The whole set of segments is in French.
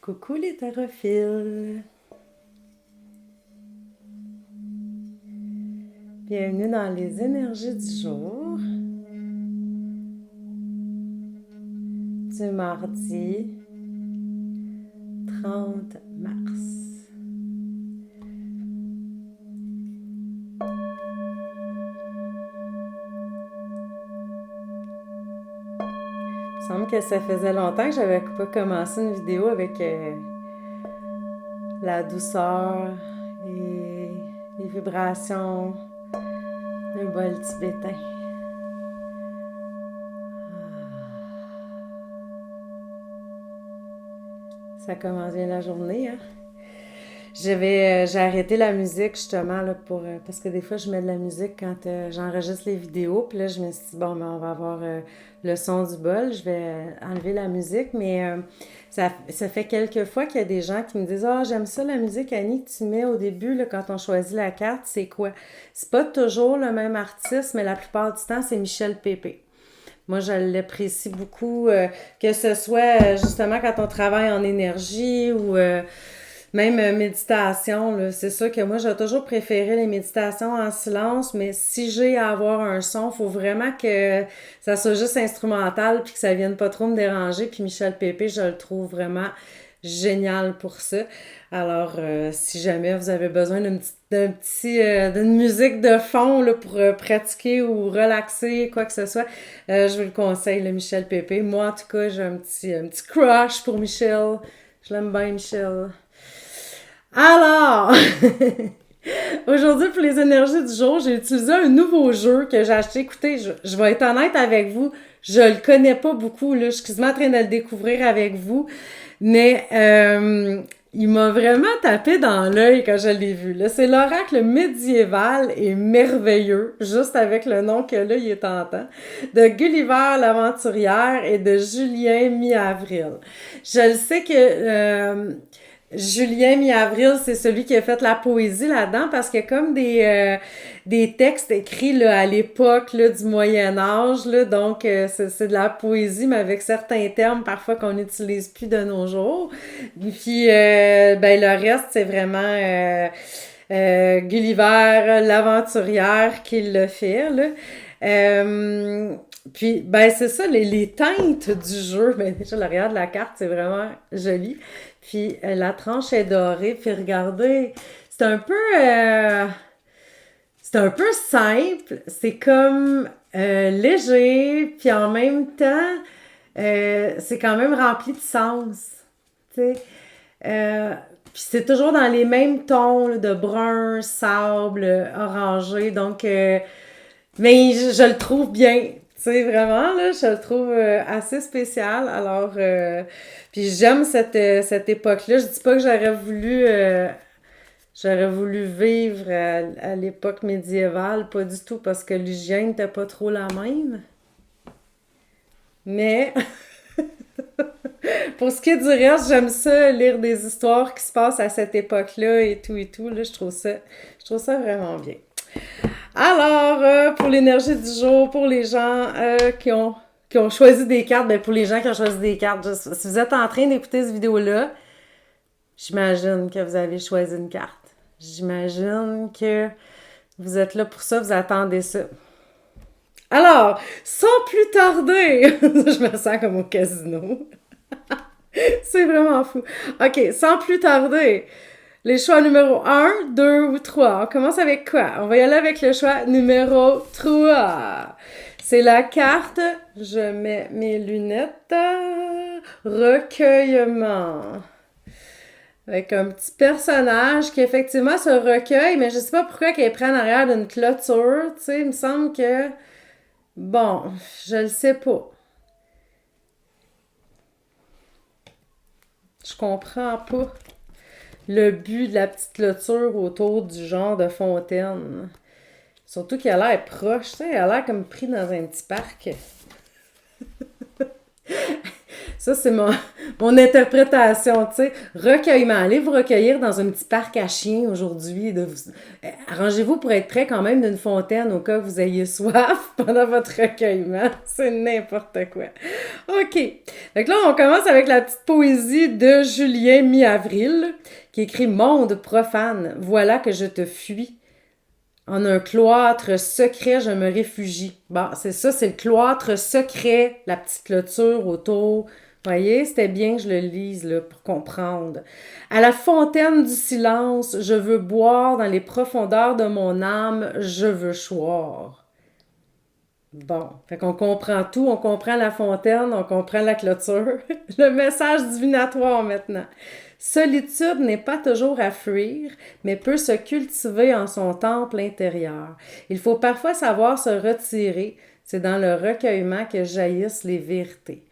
Coucou les tarophiles! Bienvenue dans les énergies du jour du mardi 30 mars. Il me semble que ça faisait longtemps que j'avais pas commencé une vidéo avec la douceur et les vibrations d'un bol tibétain. Ça commence bien la journée, hein? J'ai arrêté la musique justement là, parce que des fois je mets de la musique quand j'enregistre les vidéos. Puis là, je me suis dit, bon, ben, on va avoir le son du bol. Je vais enlever la musique. Mais ça fait quelques fois qu'il y a des gens qui me disent, ah, j'aime ça la musique, Annie, que tu mets au début là, quand on choisit la carte. C'est quoi? C'est pas toujours le même artiste, mais la plupart du temps, c'est Michel Pépé. Moi, je l'apprécie beaucoup, que ce soit justement quand on travaille en énergie ou même méditation. Là. C'est sûr que moi, j'ai toujours préféré les méditations en silence, mais si j'ai à avoir un son, il faut vraiment que ça soit juste instrumental puis que ça vienne pas trop me déranger. Puis Michel Pépé, je le trouve vraiment génial pour ça. Alors, si jamais vous avez besoin d'une musique de fond là, pour pratiquer ou relaxer, quoi que ce soit, je vous le conseille, le Michel Pépé. Moi, en tout cas, j'ai un petit crush pour Michel. Je l'aime bien, Michel. Alors, aujourd'hui, pour les énergies du jour, j'ai utilisé un nouveau jeu que j'ai acheté. Écoutez, je vais être honnête avec vous, je le connais pas beaucoup, là. Je suis quasiment en train de le découvrir avec vous. Mais il m'a vraiment tapé dans l'œil quand je l'ai vu. Là, c'est l'oracle médiéval et merveilleux, juste avec le nom que là, il est tentant, de Gulliver l'aventurière et de Julien Mi-Avril. Je le sais que Julien Mi-Avril, c'est celui qui a fait la poésie là-dedans parce qu'il y a comme des textes écrits là, à l'époque là, du Moyen Âge. Là, donc, c'est de la poésie, mais avec certains termes parfois qu'on n'utilise plus de nos jours. Puis, ben, le reste, c'est vraiment Gulliver, l'aventurière, qui l'a fait. Là. Puis, ben, c'est ça, les teintes du jeu. Ben, déjà, le regard de la carte, c'est vraiment joli. Puis la tranche est dorée. Puis regardez, c'est un peu simple. C'est comme léger. Puis en même temps, c'est quand même rempli de sens. Tu sais. Puis c'est toujours dans les mêmes tons là, de brun, sable, orangé. Donc, mais je le trouve bien. Tu sais, vraiment, là, je le trouve assez spécial. Alors, puis j'aime cette époque-là. Je dis pas que j'aurais voulu vivre à l'époque médiévale, pas du tout, parce que l'hygiène n'était pas trop la même. Mais, pour ce qui est du reste, j'aime ça, lire des histoires qui se passent à cette époque-là et tout, là, je trouve ça vraiment bien. Alors, pour l'énergie du jour, pour les gens qui ont choisi des cartes, ben pour les gens qui ont choisi des cartes, si vous êtes en train d'écouter cette vidéo-là, j'imagine que vous avez choisi une carte. J'imagine que vous êtes là pour ça, vous attendez ça. Alors, sans plus tarder, je me sens comme au casino. C'est vraiment fou. OK, sans plus tarder, les choix numéro 1, 2 ou 3. On commence avec quoi? On va y aller avec le choix numéro 3. C'est la carte, je mets mes lunettes, recueillement. Avec un petit personnage qui effectivement se recueille, mais je sais pas pourquoi qu'elle prend en arrière d'une clôture, tu sais, il me semble que... Bon, je le sais pas. Je comprends pas le but de la petite clôture autour du genre de fontaine. Surtout qu'il a l'air proche, tu sais, il a l'air comme pris dans un petit parc. Ça, c'est mon mon interprétation, tu sais. Recueillement. Allez vous recueillir dans un petit parc à chiens aujourd'hui. Arrangez-vous pour être près quand même d'une fontaine au cas où vous ayez soif pendant votre recueillement. C'est n'importe quoi. OK. Donc là, on commence avec la petite poésie de Julien Mi-Avril qui écrit « Monde profane, voilà que je te fuis. En un cloître secret, je me réfugie. » Bon, c'est ça, c'est le cloître secret, la petite clôture autour. Vous voyez, c'était bien que je le lise là, pour comprendre. À la fontaine du silence, je veux boire dans les profondeurs de mon âme, je veux choir. Bon, fait qu'on comprend tout, on comprend la fontaine, on comprend la clôture. Le message divinatoire maintenant. Solitude n'est pas toujours à fuir, mais peut se cultiver en son temple intérieur. Il faut parfois savoir se retirer. C'est dans le recueillement que jaillissent les vérités.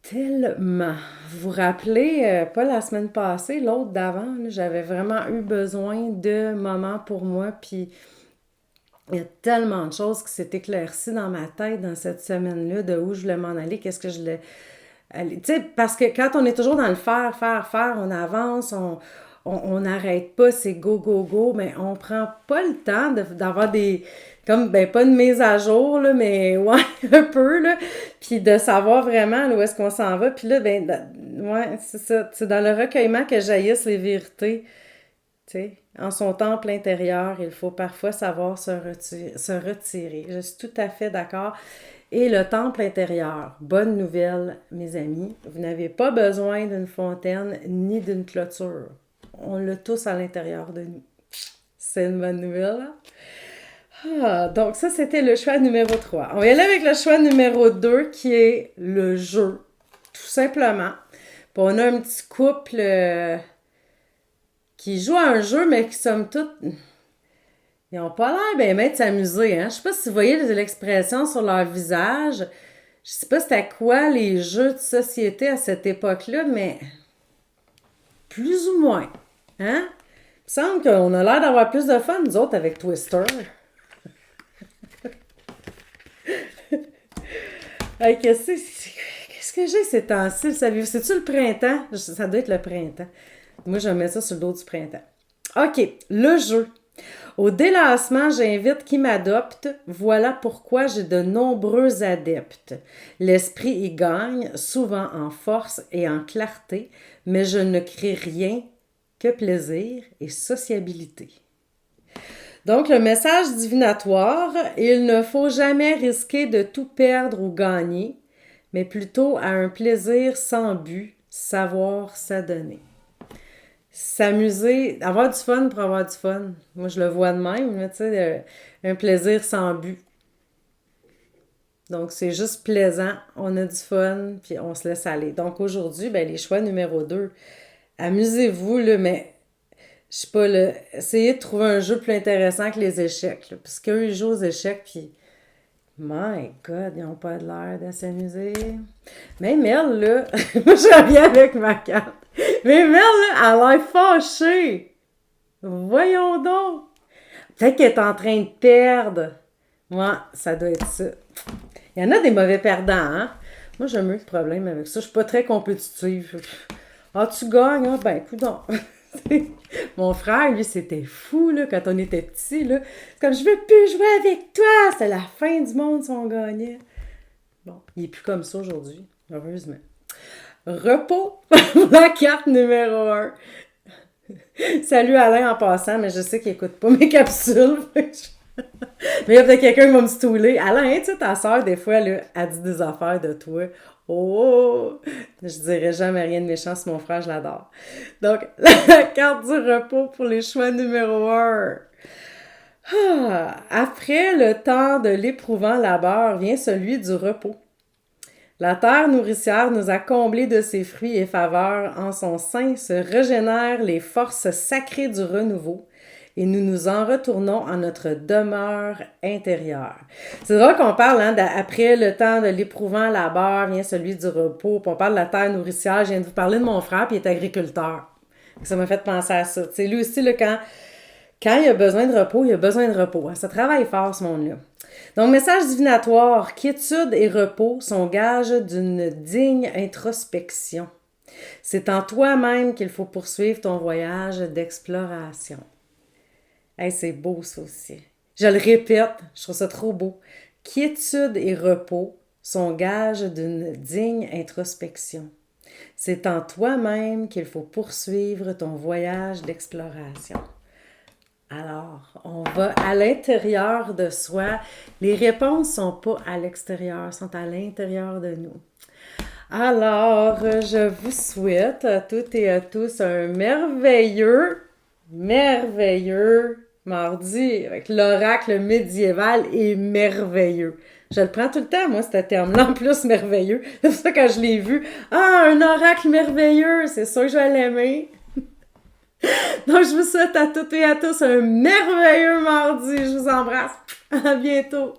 Tellement. Vous vous rappelez, pas la semaine passée, l'autre d'avant, là, j'avais vraiment eu besoin de moments pour moi, puis il y a tellement de choses qui s'est éclaircies dans ma tête dans cette semaine-là, de où je voulais m'en aller, qu'est-ce que je voulais aller. Tu sais, parce que quand on est toujours dans le faire, on avance, on n'arrête pas, c'est go, go, go, mais on prend pas le temps d'avoir des, comme, ben pas de mise à jour, là, mais ouais, un peu, là, puis de savoir vraiment là, où est-ce qu'on s'en va, puis là, ben, ouais, c'est ça, c'est dans le recueillement que jaillissent les vérités. Tu sais, en son temple intérieur, il faut parfois savoir se retirer. Je suis tout à fait d'accord. Et le temple intérieur, bonne nouvelle, mes amis, vous n'avez pas besoin d'une fontaine ni d'une clôture. On l'a tous à l'intérieur de nous. C'est une bonne nouvelle. Hein? Ah, donc ça, c'était le choix numéro 3. On va y aller avec le choix numéro 2, qui est le jeu, tout simplement. Puis on a un petit couple qui jouent à un jeu, mais qui, somme toute, ils n'ont pas l'air bien de s'amuser. Hein? Je sais pas si vous voyez l'expression sur leur visage. Je sais pas c'était quoi les jeux de société à cette époque-là, mais plus ou moins. Hein? Il me semble qu'on a l'air d'avoir plus de fun, nous autres, avec Twister. Hey, qu'est-ce que j'ai ces temps-ci? C'est-tu le printemps? Ça doit être le printemps. Moi, je vais mettre ça sur le dos du printemps. OK, le jeu. Au délassement, j'invite qui m'adopte. Voilà pourquoi j'ai de nombreux adeptes. L'esprit y gagne, souvent en force et en clarté, mais je ne crée rien que plaisir et sociabilité. Donc, le message divinatoire, il ne faut jamais risquer de tout perdre ou gagner, mais plutôt à un plaisir sans but, savoir s'adonner. S'amuser, avoir du fun pour avoir du fun. Moi, je le vois de même, tu sais, un plaisir sans but. Donc, c'est juste plaisant, on a du fun, puis on se laisse aller. Donc, aujourd'hui, ben, les choix numéro 2. Amusez-vous, là, mais je sais pas, là, essayez de trouver un jeu plus intéressant que les échecs, là, parce qu'eux, ils jouent aux échecs, puis my God, ils n'ont pas de l'air de s'amuser. Même elle, là, moi, je reviens avec ma carte. Mais Mel, là, elle a l'air fâchée. Voyons donc. Peut-être qu'elle est en train de perdre. Ouais, ça doit être ça. Il y en a des mauvais perdants, hein? Moi, j'ai eu de problème avec ça. Je suis pas très compétitive. Ah, tu gagnes? Ah, ben, écoute donc. Mon frère, lui, c'était fou, là, quand on était petits, là. C'est comme, je veux plus jouer avec toi. C'est la fin du monde si on gagnait. Bon, il est plus comme ça aujourd'hui, heureusement. Repos, la carte numéro 1. Salut Alain en passant, mais je sais qu'il écoute pas mes capsules. Mais il y a peut-être quelqu'un qui va me stouler. Alain, tu sais, ta soeur, des fois, là, elle dit des affaires de toi. Oh! Je dirais jamais rien de méchant sur mon frère, je l'adore. Donc, la carte du repos pour les choix numéro 1. Après le temps de l'éprouvant labeur vient celui du repos. La terre nourricière nous a comblés de ses fruits et faveurs. En son sein se régénèrent les forces sacrées du renouveau et nous nous en retournons à notre demeure intérieure. C'est drôle qu'on parle, hein, après le temps de l'éprouvant labeur vient celui du repos. Puis on parle de la terre nourricière. Je viens de vous parler de mon frère, puis il est agriculteur. Ça m'a fait penser à ça. Tu sais, lui aussi, là, Quand il y a besoin de repos, il y a besoin de repos. Ça travaille fort, ce monde-là. Donc, message divinatoire, quiétude et repos sont gages d'une digne introspection. C'est en toi-même qu'il faut poursuivre ton voyage d'exploration. Hey, c'est beau ça aussi. Je le répète, je trouve ça trop beau. Quiétude et repos sont gages d'une digne introspection. C'est en toi-même qu'il faut poursuivre ton voyage d'exploration. Alors, on va à l'intérieur de soi. Les réponses ne sont pas à l'extérieur, sont à l'intérieur de nous. Alors, je vous souhaite à toutes et à tous un merveilleux mardi avec l'oracle médiéval est merveilleux. Je le prends tout le temps, moi, ce terme-là, en plus, merveilleux. C'est pour ça, quand je l'ai vu, un oracle merveilleux, c'est sûr que je vais l'aimer. Donc, je vous souhaite à toutes et à tous un merveilleux mardi. Je vous embrasse. À bientôt.